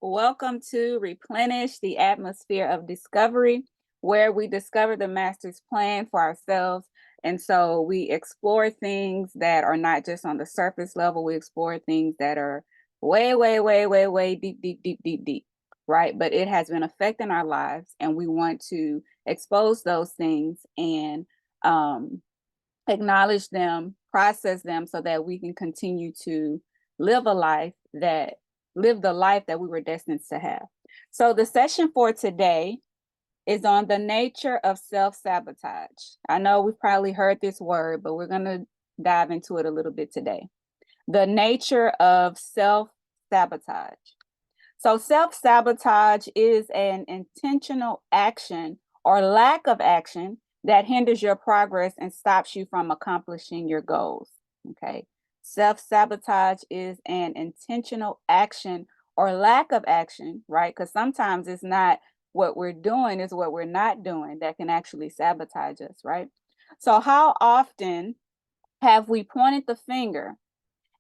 Welcome to Replenish the Atmosphere of Discovery, where we discover the Master's plan for ourselves. And so we explore things that are not just on the surface level, we explore things that are way, way, way, way, way deep, deep, deep, deep, deep, right? But it has been affecting our lives, and we want to expose those things and um, acknowledge them, process them so that we can continue to live a life that live the life that we were destined to have. So the session for today is on the nature of self-sabotage. I know we've probably heard this word, but we're going to dive into it a little bit today. The nature of self-sabotage. So self-sabotage is an intentional action or lack of action that hinders your progress and stops you from accomplishing your goals. Okay. Self-sabotage is an intentional action or lack of action, right? Because sometimes it's not what we're doing, is what we're not doing that can actually sabotage us, right? So, how often have we pointed the finger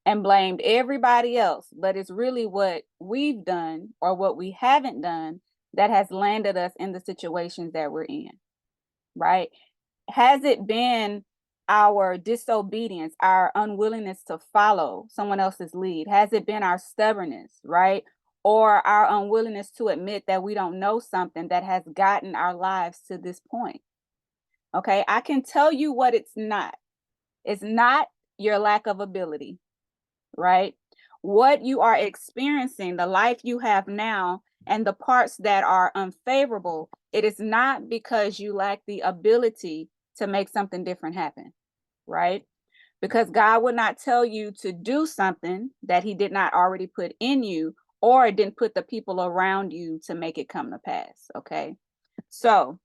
and blamed everybody else, but it's really what we've done or what we haven't done that has landed us in the situations that we're in, right? Has it been our disobedience, our unwillingness to follow someone else's lead? Has it been our stubbornness, right? Or our unwillingness to admit that we don't know something that has gotten our lives to this point? Okay, I can tell you what it's not. It's not your lack of ability, right? What you are experiencing, the life you have now, and the parts that are unfavorable, it is not because you lack the ability to make something different happen, right? Because God would not tell you to do something that He did not already put in you or didn't put the people around you to make it come to pass, okay? So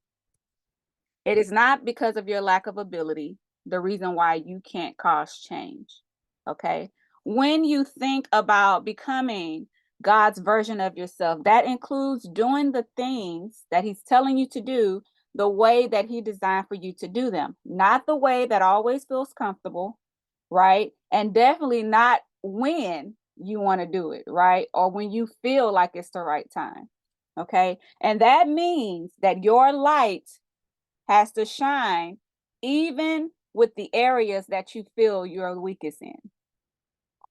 it is not because of your lack of ability the reason why you can't cause change. Okay. When you think about becoming God's version of yourself, that includes doing the things that He's telling you to do the way that He designed for you to do them, not the way that always feels comfortable, right? And definitely not when you want to do it, right? Or when you feel like it's the right time. Okay. And that means that your light has to shine even with the areas that you feel you're weakest in.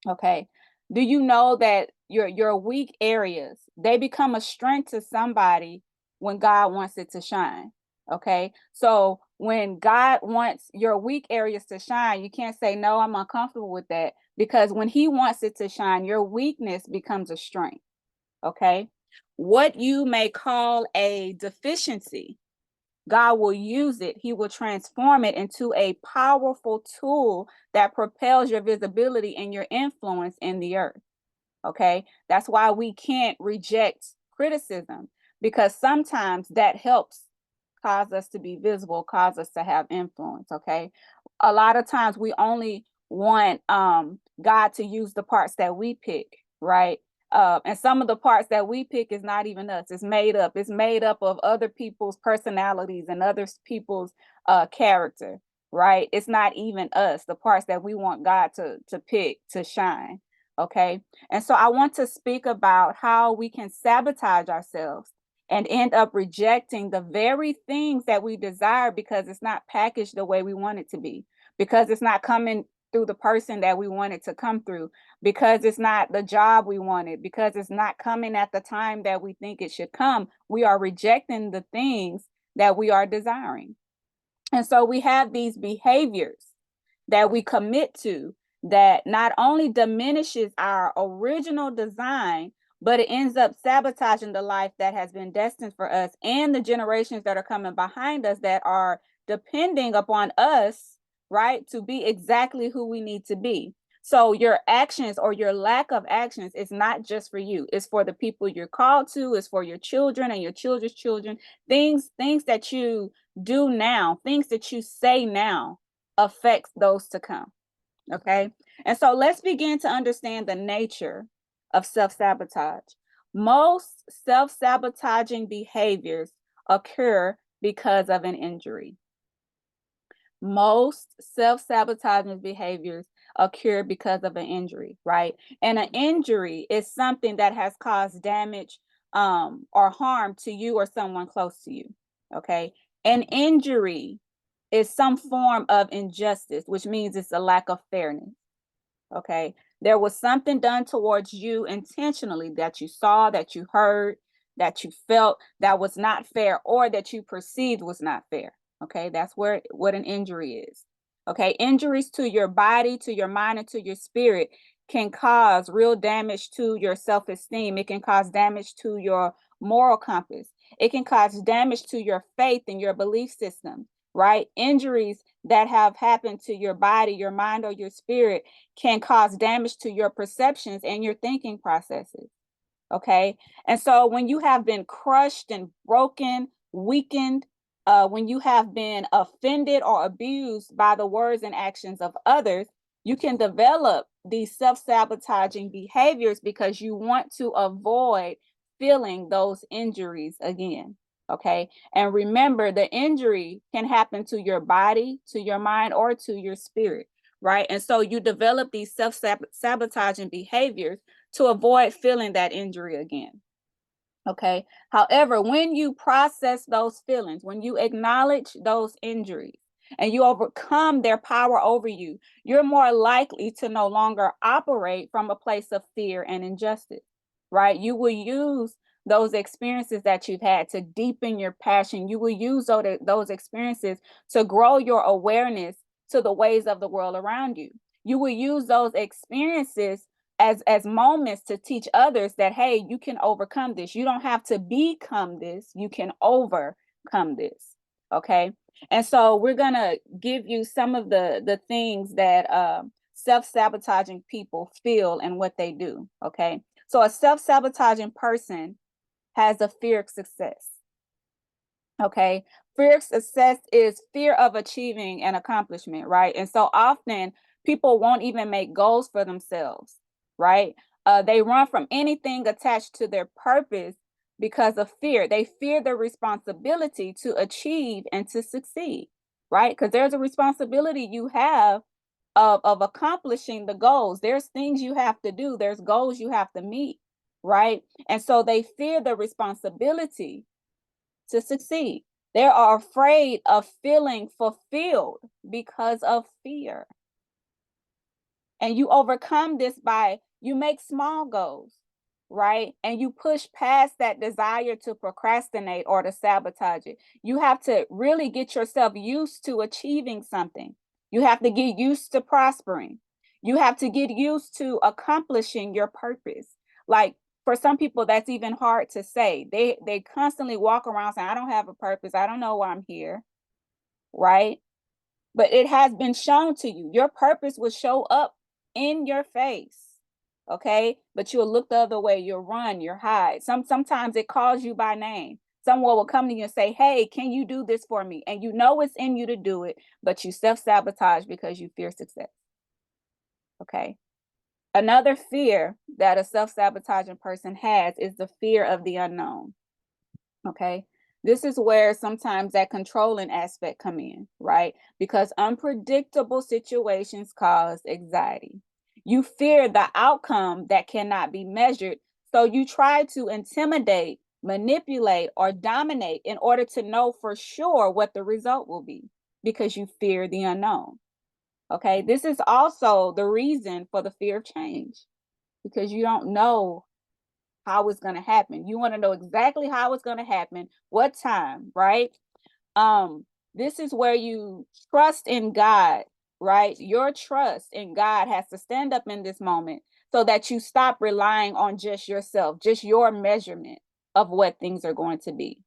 Okay. Do you know that your weak areas, they become a strength to somebody when God wants it to shine? Okay. So when God wants your weak areas to shine, you can't say, no, I'm uncomfortable with that, because when He wants it to shine, your weakness becomes a strength. Okay. What you may call a deficiency, God will use it. He will transform it into a powerful tool that propels your visibility and your influence in the earth. Okay. That's why we can't reject criticism, because sometimes that helps cause us to be visible, cause us to have influence. Okay. A lot of times we only want God to use the parts that we pick, right? And some of the parts that we pick is not even us. It's made up. It's made up of other people's personalities and other people's character, right? It's not even us. The parts that we want God to pick to shine. Okay. And so I want to speak about how we can sabotage ourselves and end up rejecting the very things that we desire because it's not packaged the way we want it to be, because it's not coming through the person that we want it to come through, because it's not the job we wanted, because it's not coming at the time that we think it should come. We are rejecting the things that we are desiring. And so we have these behaviors that we commit to that not only diminishes our original design, but it ends up sabotaging the life that has been destined for us and the generations that are coming behind us that are depending upon us, right, to be exactly who we need to be. So your actions or your lack of actions is not just for you. It's for the people you're called to, it's for your children and your children's children. Things that you do now, things that you say now affects those to come. Okay. And so let's begin to understand the nature of self sabotage. Most self sabotaging behaviors occur because of an injury. Most self sabotaging behaviors occur because of an injury, right? And an injury is something that has caused damage or harm to you or someone close to you, okay? An injury is some form of injustice, which means it's a lack of fairness, okay? There was something done towards you intentionally that you saw, that you heard, that you felt that was not fair or that you perceived was not fair, okay? That's what an injury is, okay? Injuries to your body, to your mind, and to your spirit can cause real damage to your self-esteem. It can cause damage to your moral compass. It can cause damage to your faith and your belief system, right? Injuries that have happened to your body, your mind, or your spirit can cause damage to your perceptions and your thinking processes. Okay. And so when you have been crushed and broken, weakened, when you have been offended or abused by the words and actions of others, you can develop these self-sabotaging behaviors because you want to avoid feeling those injuries again. Okay. And remember, the injury can happen to your body, to your mind, or to your spirit. Right. And so you develop these self-sabotaging behaviors to avoid feeling that injury again. Okay. However, when you process those feelings, when you acknowledge those injuries and you overcome their power over you, you're more likely to no longer operate from a place of fear and injustice, right? You will use those experiences that you've had to deepen your passion. You will use those experiences to grow your awareness to the ways of the world around you. You will use those experiences as moments to teach others that, hey, you can overcome this. You don't have to become this, you can overcome this. Okay. And so we're gonna give you some of the things that self-sabotaging people feel and what they do. Okay. So a self-sabotaging person has a fear of success. Okay. Fear of success is fear of achieving an accomplishment, right? And so often people won't even make goals for themselves, right? They run from anything attached to their purpose because of fear. They fear the responsibility to achieve and to succeed, right? Because there's a responsibility you have of accomplishing the goals. There's things you have to do, there's goals you have to meet, right? And so they fear the responsibility to succeed. They are afraid of feeling fulfilled because of fear. And you overcome this by you make small goals, right? And you push past that desire to procrastinate or to sabotage it. You have to really get yourself used to achieving something. You have to get used to prospering. You have to get used to accomplishing your purpose. Like for some people, that's even hard to say. They constantly walk around saying, I don't have a purpose. I don't know why I'm here, right? But it has been shown to you. Your purpose will show up in your face. Okay. But you'll look the other way, you'll run, you'll hide. Sometimes it calls you by name. Someone will come to you and say, hey, can you do this for me? And you know it's in you to do it, but you self-sabotage because you fear success. Okay. Another fear that a self-sabotaging person has is the fear of the unknown. Okay. This is where sometimes that controlling aspect come in, right? Because unpredictable situations cause anxiety. You fear the outcome that cannot be measured, so you try to intimidate, manipulate, or dominate in order to know for sure what the result will be because you fear the unknown. Okay. This is also the reason for the fear of change because you don't know how it's going to happen. You want to know exactly how it's going to happen, what time, right? This is where you trust in God, right? Your trust in God has to stand up in this moment so that you stop relying on just yourself, just your measurement of what things are going to be,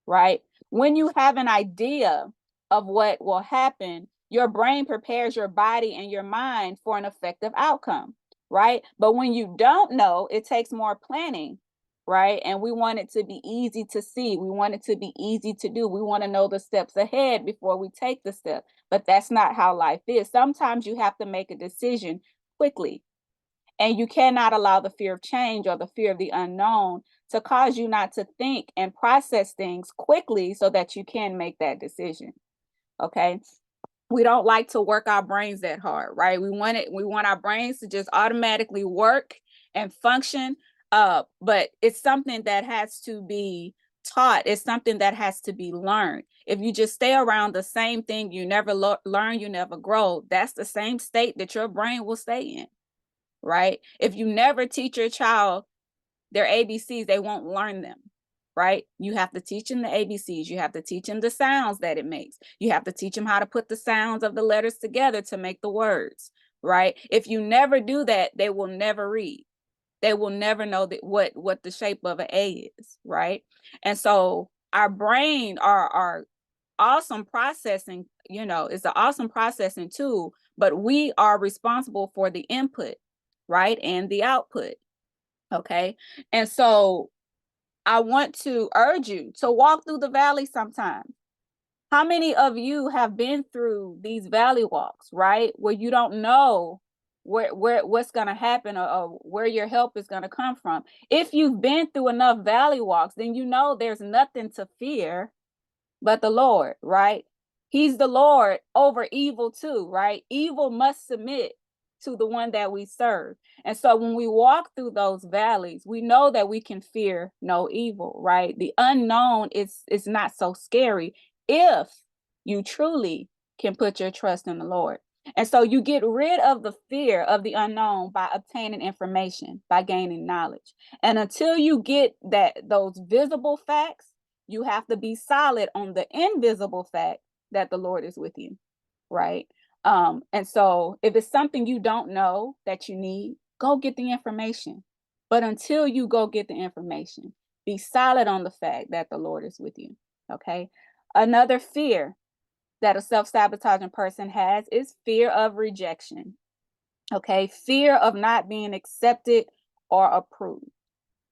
right? When you have an idea of what will happen, your brain prepares your body and your mind for an effective outcome, right? But when you don't know, it takes more planning, right? And we want it to be easy to see. We want it to be easy to do. We want to know the steps ahead before we take the step. But that's not how life is. Sometimes you have to make a decision quickly. And you cannot allow the fear of change or the fear of the unknown to cause you not to think and process things quickly so that you can make that decision. Okay. We don't like to work our brains that hard, right? We want our brains to just automatically work and function. But it's something that has to be taught. It's something that has to be learned. If you just stay around the same thing, you never learn, you never grow. That's the same state that your brain will stay in, right? If you never teach your child their ABCs, they won't learn them, right? You have to teach them the ABCs. You have to teach them the sounds that it makes. You have to teach them how to put the sounds of the letters together to make the words, right? If you never do that, they will never read. They will never know that what the shape of an A is, right? And so our brain, our awesome processing, is an awesome processing tool, but we are responsible for the input, right? And the output. Okay. And so I want to urge you to walk through the valley sometime. How many of you have been through these valley walks, right? Where you don't know what's going to happen, or where your help is going to come from. If you've been through enough valley walks, then you know there's nothing to fear but the Lord, right? He's the Lord over evil too, right? Evil must submit to the one that we serve. And so when we walk through those valleys, we know that we can fear no evil, right? The unknown is not so scary if you truly can put your trust in the Lord. And so you get rid of the fear of the unknown by obtaining information, by gaining knowledge. And until you get those visible facts, you have to be solid on the invisible fact that the Lord is with you, right? And so if it's something you don't know that you need, go get the information. But until you go get the information, be solid on the fact that the Lord is with you, okay? Another fear that a self-sabotaging person has is fear of rejection, okay? Fear of not being accepted or approved.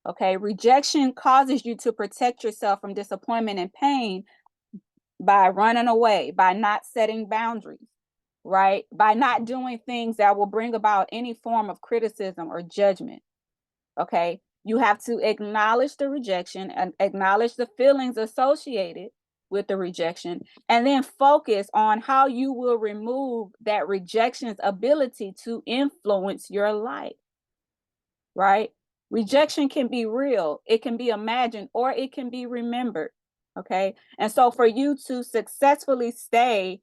Okay, rejection causes you to protect yourself from disappointment and pain by running away, by not setting boundaries, right? By not doing things that will bring about any form of criticism or judgment. Okay, you have to acknowledge the rejection and acknowledge the feelings associated with the rejection, and then focus on how you will remove that rejection's ability to influence your life, right? Rejection can be real, it can be imagined, or it can be remembered. Okay. And so for you to successfully stay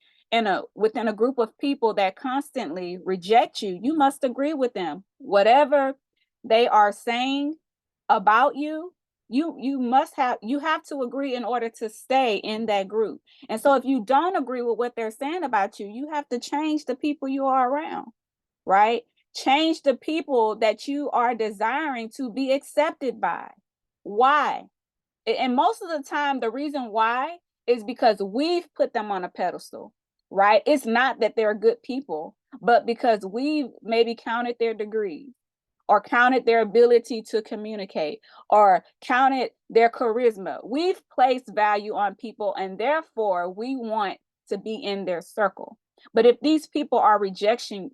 within a group of people that constantly reject you, you must agree with them. Whatever they are saying about you, you have to agree in order to stay in that group. And so if you don't agree with what they're saying about you, you have to change the people you are around, right? Change the people that you are desiring to be accepted by. Why? And most of the time, the reason why is because we've put them on a pedestal, right? It's not that they're good people, but because we've maybe counted their degrees, or counted their ability to communicate, or counted their charisma. We've placed value on people, and therefore we want to be in their circle. But if these people are rejecting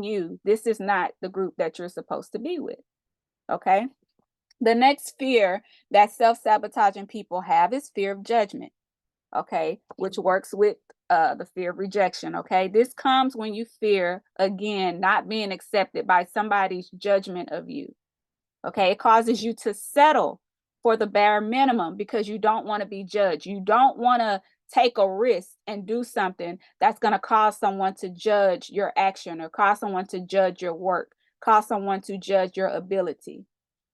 you, this is not the group that you're supposed to be with. Okay. The next fear that self-sabotaging people have is fear of judgment. Okay, which works with the fear of rejection. Okay, this comes when you fear, again, not being accepted by somebody's judgment of you. Okay, it causes you to settle for the bare minimum because you don't want to be judged. You don't want to take a risk and do something that's going to cause someone to judge your action, or cause someone to judge your work, cause someone to judge your ability.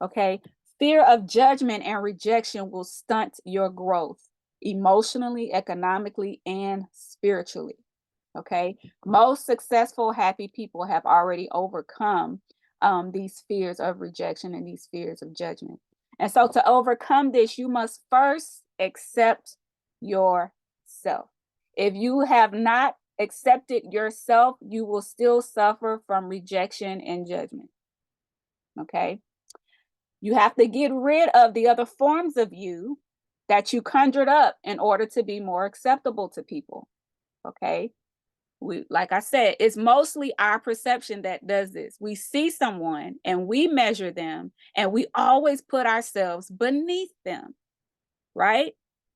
Okay, fear of judgment and rejection will stunt your growth emotionally, economically, and spiritually. Okay, most successful, happy people have already overcome these fears of rejection and these fears of judgment. And so to overcome this, you must first accept yourself. If you have not accepted yourself, you will still suffer from rejection and judgment. Okay. You have to get rid of the other forms of you that you conjured up in order to be more acceptable to people. Okay. Like I said, it's mostly our perception that does this. We see someone and we measure them, and we always put ourselves beneath them, right?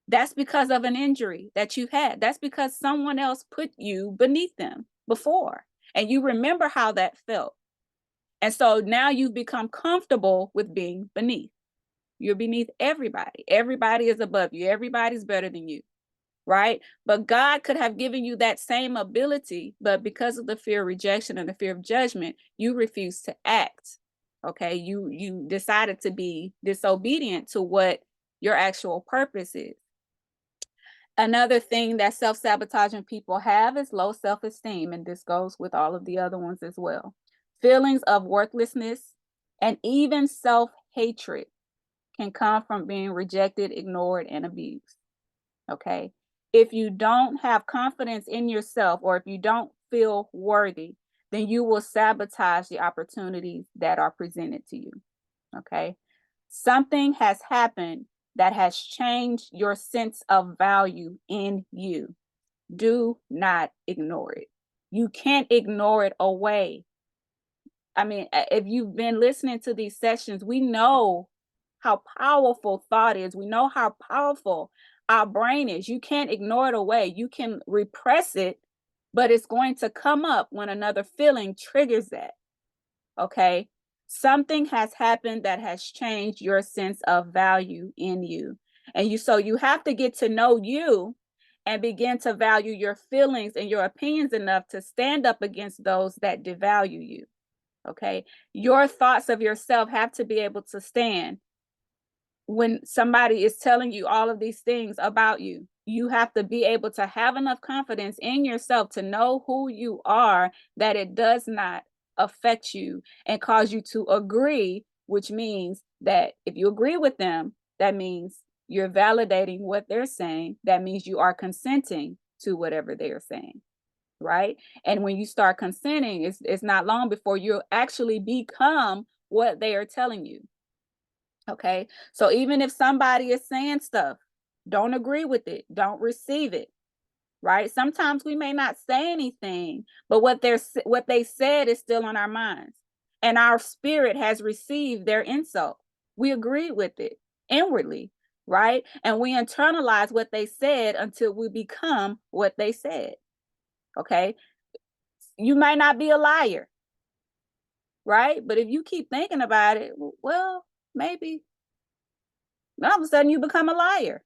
That's because of an injury that you had. That's because someone else put you beneath them before, and you remember how that felt. And so now you've become comfortable with being beneath. You're beneath everybody. Everybody is above you. Everybody's better than you, right? But God could have given you that same ability, but because of the fear of rejection and the fear of judgment, you refuse to act. Okay, you decided to be disobedient to what your actual purpose is. Another thing that self-sabotaging people have is low self-esteem, and this goes with all of the other ones as well. Feelings of worthlessness and even self-hatred can come from being rejected, ignored, and abused. Okay. If you don't have confidence in yourself, or if you don't feel worthy, then you will sabotage the opportunities that are presented to you. Okay. Something has happened that has changed your sense of value in you. Do not ignore it. You can't ignore it away. I mean, if you've been listening to these sessions, we know how powerful thought is. We know how powerful our brain is. You can't ignore it away. You can repress it, but it's going to come up when another feeling triggers that. Okay. Something has happened that has changed your sense of value in you. And so you have to get to know you and begin to value your feelings and your opinions enough to stand up against those that devalue you. Okay. Your thoughts of yourself have to be able to stand when somebody is telling you all of these things about you. You have to be able to have enough confidence in yourself to know who you are, that it does not affect you and cause you to agree, which means that if you agree with them, that means you're validating what they're saying. That means you are consenting to whatever they're saying. Right. And when you start consenting, it's not long before you actually become what they are telling you. Okay. So even if somebody is saying stuff, don't agree with it, don't receive it. Right. Sometimes we may not say anything, but what they said is still on our minds. And our spirit has received their insult. We agree with it inwardly, right? And we internalize what they said until we become what they said. Okay. You might not be a liar, right? But if you keep thinking about it, well, maybe all of a sudden you become a liar,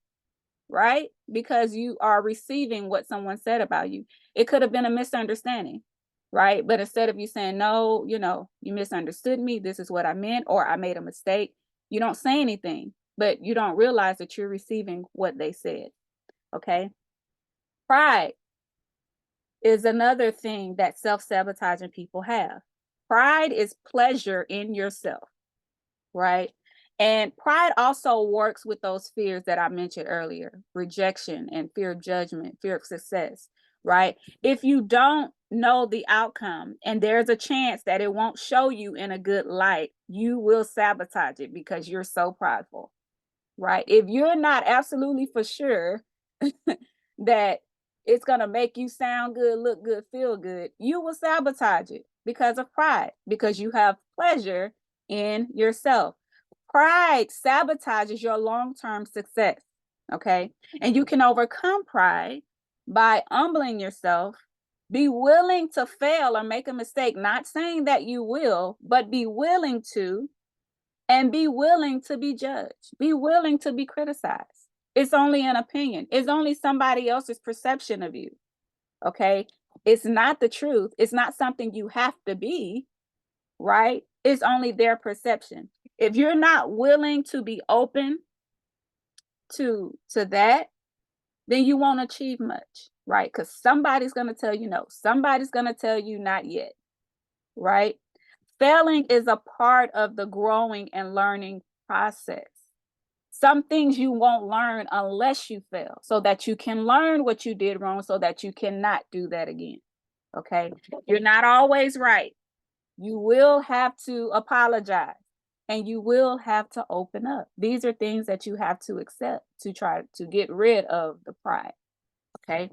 right? Because you are receiving what someone said about you. It could have been a misunderstanding, right? But instead of you saying, no, you misunderstood me, this is what I meant, or I made a mistake, you don't say anything, but you don't realize that you're receiving what they said. Okay. Pride is another thing that self-sabotaging people have. Pride is pleasure in yourself, right? And pride also works with those fears that I mentioned earlier: rejection and fear of judgment, fear of success, right? If you don't know the outcome and there's a chance that it won't show you in a good light, you will sabotage it because you're so prideful, right? If you're not absolutely for sure that it's going to make you sound good, look good, feel good, you will sabotage it because of pride, because you have pleasure in yourself. Pride sabotages your long-term success. Okay. And you can overcome pride by humbling yourself. Be willing to fail or make a mistake, not saying that you will, but be willing to, and be willing to be judged, be willing to be criticized. It's only an opinion, it's only somebody else's perception of you. Okay. It's not the truth. It's not something you have to be, right? It's only their perception. If you're not willing to be open to that, then you won't achieve much, right? Because somebody's going to tell you no, somebody's going to tell you not yet, right? Failing is a part of the growing and learning process. Some things you won't learn unless you fail, so that you can learn what you did wrong, so that you cannot do that again. Okay. You're not always right. You will have to apologize, and you will have to open up. These are things that you have to accept to try to get rid of the pride. Okay.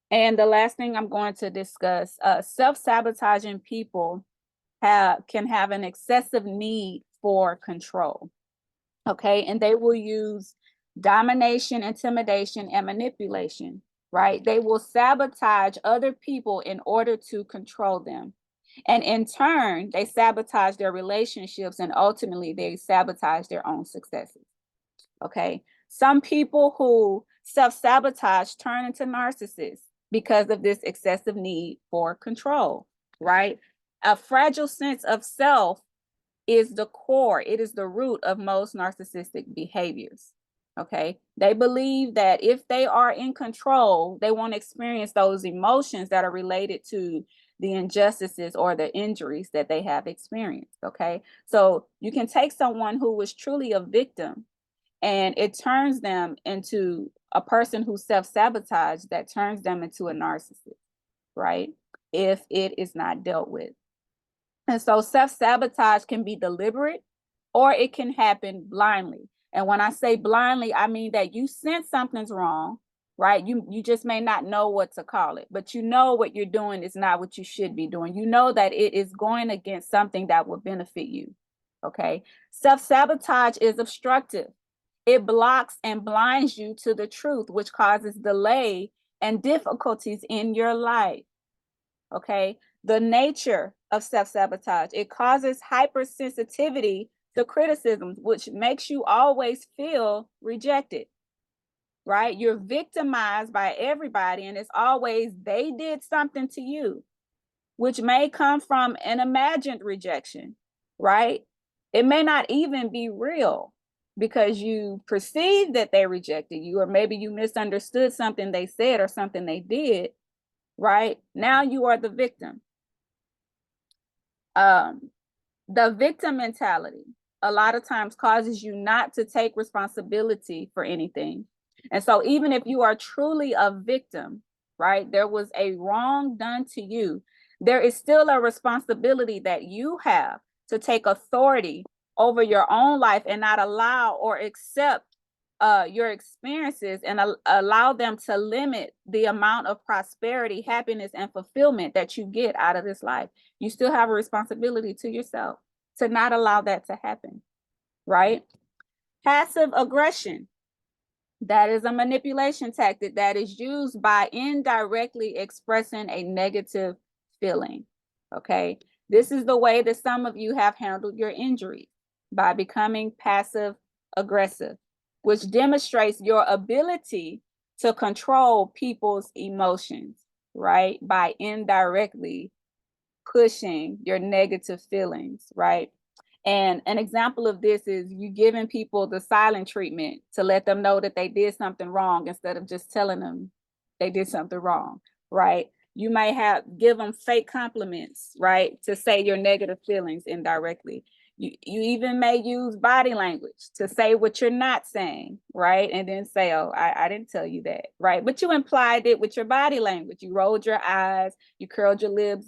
And the last thing I'm going to discuss, self-sabotaging people can have an excessive need for control. Okay. And they will use domination, intimidation, and manipulation, right? They will sabotage other people in order to control them. And in turn, they sabotage their relationships and ultimately they sabotage their own successes. Okay. Some people who self-sabotage turn into narcissists because of this excessive need for control, right? A fragile sense of self is the core, it is the root of most narcissistic behaviors. Okay. They believe that if they are in control, they won't experience those emotions that are related to the injustices or the injuries that they have experienced. Okay. So you can take someone who was truly a victim and it turns them into a person who self-sabotage that turns them into a narcissist, right? If it is not dealt with. And so self-sabotage can be deliberate or it can happen blindly. And when I say blindly, I mean that you sense something's wrong, right? You just may not know what to call it, but you know what you're doing is not what you should be doing. You know that it is going against something that will benefit you. Okay. Self-sabotage is obstructive. It blocks and blinds you to the truth, which causes delay and difficulties in your life. Okay. The nature of self-sabotage, it causes hypersensitivity to criticism, which makes you always feel rejected, right? You're victimized by everybody, and it's always they did something to you, which may come from an imagined rejection, right? It may not even be real because you perceive that they rejected you, or maybe you misunderstood something they said or something they did, right? Now you are the victim. The victim mentality a lot of times causes you not to take responsibility for anything. And so even if you are truly a victim, right, there was a wrong done to you, there is still a responsibility that you have to take authority over your own life and not allow or accept your experiences and allow them to limit the amount of prosperity, happiness, and fulfillment that you get out of this life. You still have a responsibility to yourself to not allow that to happen, right? Passive aggression. That is a manipulation tactic that is used by indirectly expressing a negative feeling, okay? This is the way that some of you have handled your injury, by becoming passive aggressive, which demonstrates your ability to control people's emotions, right? By indirectly pushing your negative feelings, right? And an example of this is you giving people the silent treatment to let them know that they did something wrong instead of just telling them they did something wrong, right? You may give them fake compliments, right? To say your negative feelings indirectly. You even may use body language to say what you're not saying, right? And then say, oh, I didn't tell you that, right? But you implied it with your body language. You rolled your eyes, you curled your lips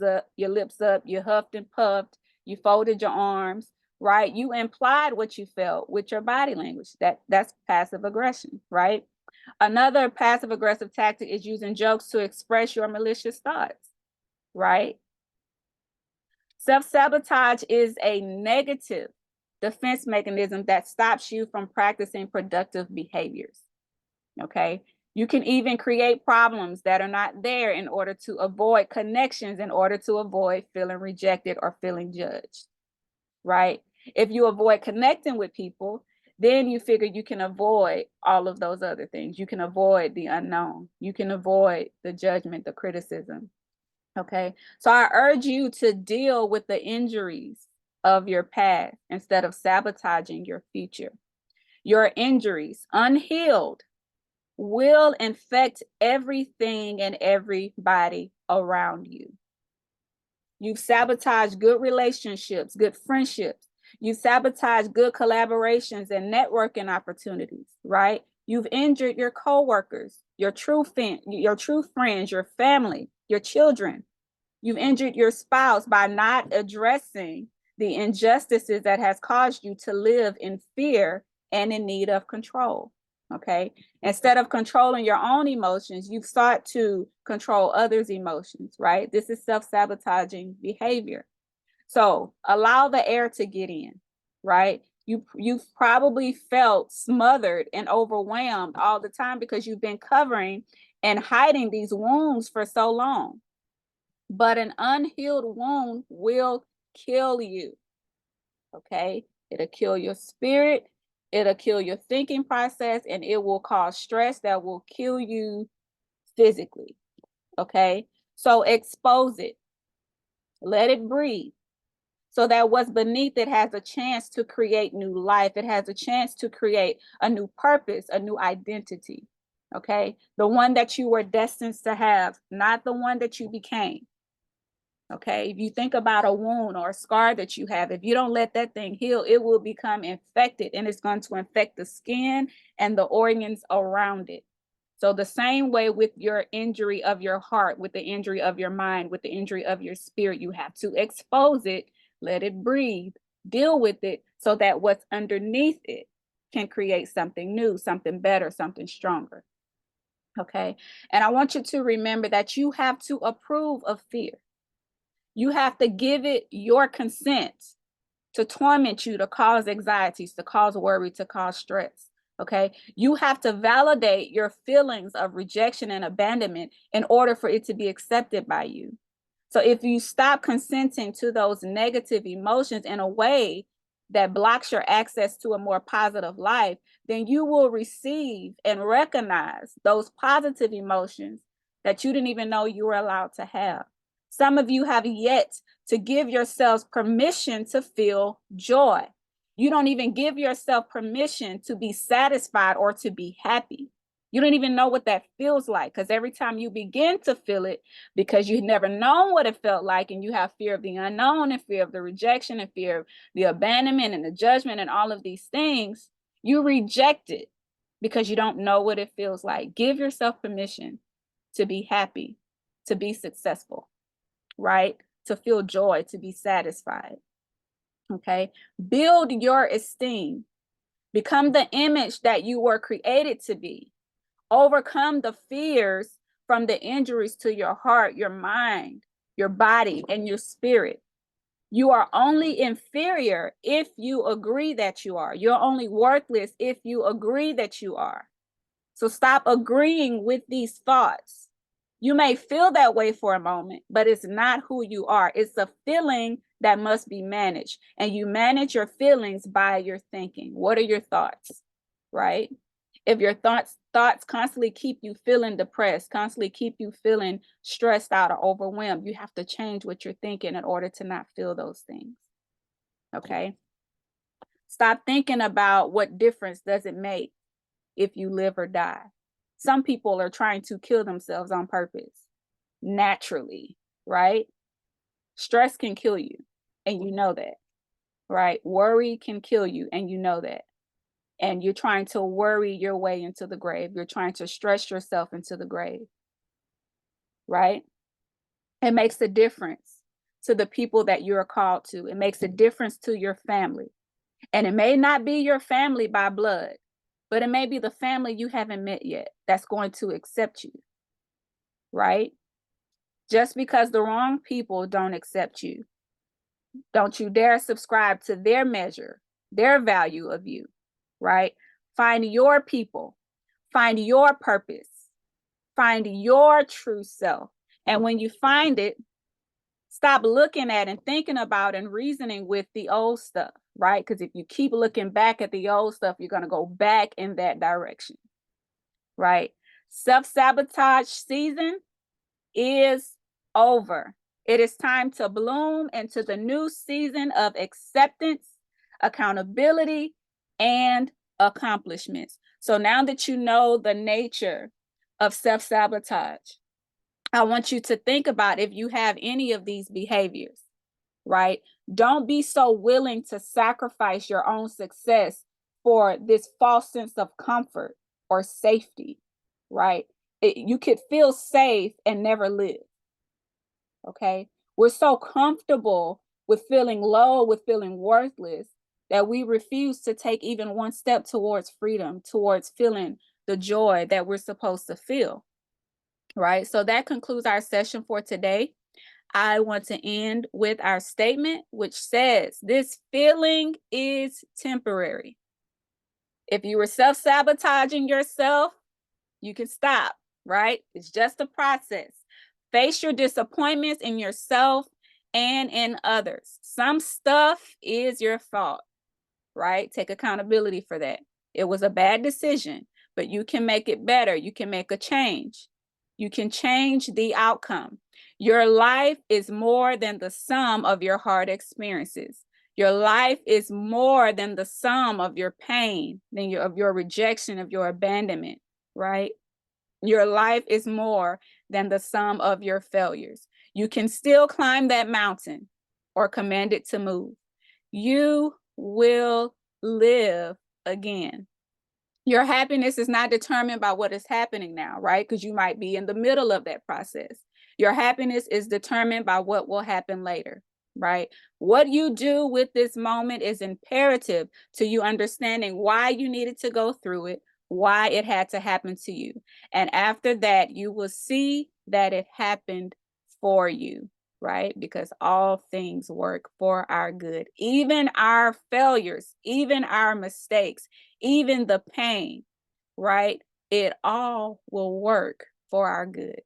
up, you huffed and puffed, you folded your arms, right? You implied what you felt with your body language. That's passive aggression, right? Another passive aggressive tactic is using jokes to express your malicious thoughts, right? Self-sabotage is a negative defense mechanism that stops you from practicing productive behaviors, okay? You can even create problems that are not there in order to avoid connections, in order to avoid feeling rejected or feeling judged, right? If you avoid connecting with people, then you figure you can avoid all of those other things. You can avoid the unknown. You can avoid the judgment, the criticism. Okay. So I urge you to deal with the injuries of your past instead of sabotaging your future. Your injuries, unhealed, will infect everything and everybody around you. You've sabotaged good relationships, good friendships. You've sabotaged good collaborations and networking opportunities, right? You've injured your coworkers, your true friends, your family, your children. You've injured your spouse by not addressing the injustices that has caused you to live in fear and in need of control. Okay. Instead of controlling your own emotions, you've sought to control others' emotions, right? This is self-sabotaging behavior. So allow the air to get in, right? You've probably felt smothered and overwhelmed all the time because you've been covering and hiding these wounds for so long. But an unhealed wound will kill you. Okay? It'll kill your spirit, it'll kill your thinking process, and it will cause stress that will kill you physically. Okay? So expose it, let it breathe, so that what's beneath it has a chance to create new life. It has a chance to create a new purpose, a new identity. Okay? The one that you were destined to have, not the one that you became. Okay, if you think about a wound or a scar that you have, if you don't let that thing heal, it will become infected, and it's going to infect the skin and the organs around it. So the same way with your injury of your heart, with the injury of your mind, with the injury of your spirit, you have to expose it, let it breathe, deal with it, so that what's underneath it can create something new, something better, something stronger. Okay, and I want you to remember that you have to approve of fear. You have to give it your consent to torment you, to cause anxieties, to cause worry, to cause stress. Okay. You have to validate your feelings of rejection and abandonment in order for it to be accepted by you. So if you stop consenting to those negative emotions in a way that blocks your access to a more positive life, then you will receive and recognize those positive emotions that you didn't even know you were allowed to have. Some of you have yet to give yourselves permission to feel joy. You don't even give yourself permission to be satisfied or to be happy. You don't even know what that feels like, because every time you begin to feel it, because you've never known what it felt like, and you have fear of the unknown and fear of the rejection and fear of the abandonment and the judgment and all of these things, you reject it because you don't know what it feels like. Give yourself permission to be happy, to be successful, right? To feel joy, to be satisfied. Okay. Build your esteem. Become the image that you were created to be. Overcome the fears from the injuries to your heart, your mind, your body, and your spirit. You are only inferior if you agree that you are. You're only worthless if you agree that you are. So stop agreeing with these thoughts. You may feel that way for a moment, but it's not who you are. It's a feeling that must be managed. And you manage your feelings by your thinking. What are your thoughts, right? If your thoughts constantly keep you feeling depressed, constantly keep you feeling stressed out or overwhelmed, you have to change what you're thinking in order to not feel those things. Okay? Stop thinking about what difference does it make if you live or die. Some people are trying to kill themselves on purpose, naturally, right? Stress can kill you, and you know that, right? Worry can kill you, and you know that. And you're trying to worry your way into the grave. You're trying to stress yourself into the grave, right? It makes a difference to the people that you're called to. It makes a difference to your family. And it may not be your family by blood, but it may be the family you haven't met yet that's going to accept you, right? Just because the wrong people don't accept you, don't you dare subscribe to their measure, their value of you, right? Find your people, find your purpose, find your true self. And when you find it, stop looking at and thinking about and reasoning with the old stuff, right? Because if you keep looking back at the old stuff, you're going to go back in that direction, right? Self-sabotage season is over. It is time to bloom into the new season of acceptance, accountability, and accomplishments. So now that you know the nature of self-sabotage, I want you to think about if you have any of these behaviors, right? Don't be so willing to sacrifice your own success for this false sense of comfort or safety, right? You could feel safe and never live. Okay. We're so comfortable with feeling low, with feeling worthless, that we refuse to take even one step towards freedom, towards feeling the joy that we're supposed to feel. Right. So that concludes our session for today. I want to end with our statement, which says, this feeling is temporary. If you were self-sabotaging yourself, you can stop, right? It's just a process. Face your disappointments in yourself and in others. Some stuff is your fault, right? Take accountability for that. It was a bad decision, but you can make it better. You can make a change. You can change the outcome. Your life is more than the sum of your hard experiences. Your life is more than the sum of your pain, of your rejection, of your abandonment, right? Your life is more than the sum of your failures. You can still climb that mountain or command it to move. You will live again. Your happiness is not determined by what is happening now, right? Because you might be in the middle of that process. Your happiness is determined by what will happen later, right? What you do with this moment is imperative to you understanding why you needed to go through it, why it had to happen to you. And after that, you will see that it happened for you, right? Because all things work for our good, even our failures, even our mistakes, even the pain, right? It all will work for our good.